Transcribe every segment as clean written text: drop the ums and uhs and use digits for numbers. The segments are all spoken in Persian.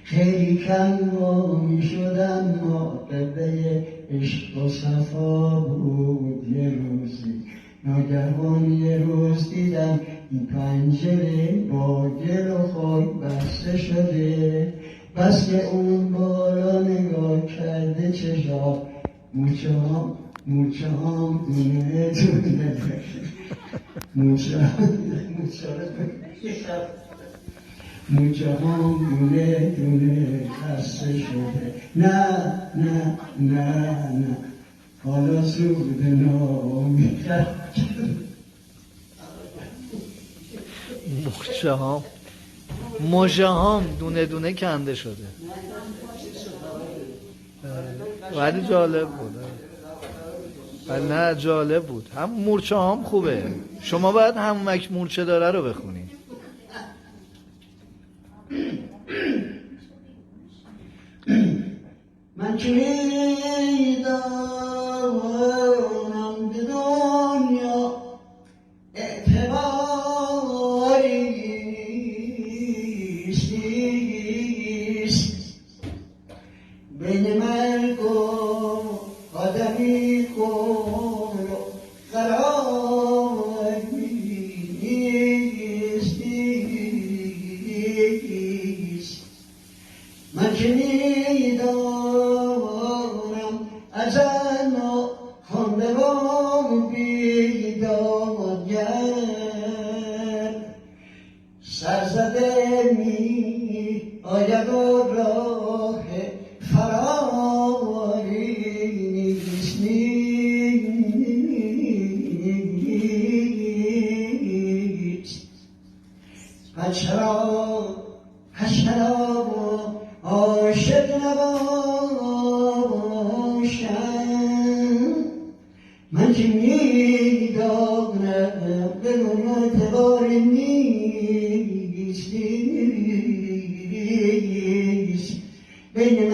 خیلی کم می شدم ما قبله عشق و صفا بود یه روزی. ناگهان یه روز دیدم این پنجره با گل و خاک بسته شده، بس که اون بالا نگاه کرده چشام موچه هم دونه دونه موچه هم دونه دونه خسته شده. نه حالا زود ناامید موچه هم دونه دونه کنده شده. ولی جالب بود. ولی نه جالب بود. هم مورچه هم خوبه. شما باید همونک مورچه داره رو بخونید. من که میدانم به دنیا اعتباریست، بین مرگ و آدمی کن و قراریست. من که میدانم ازن و خانده و بیدادگر سرزده می آید و راه فراری نیست. پس چرا عاشق نباشم؟ من که میدانم به دنیا اعتباری نیست. بین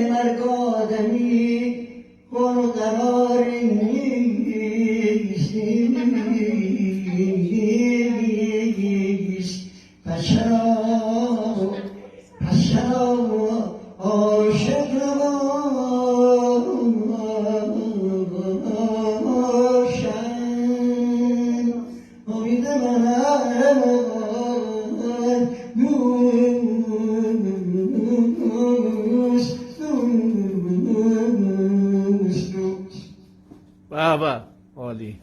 مرگ آدمی کن و قراری نیست. پس چرا عاشق نباشم؟ امید من بابا عالی.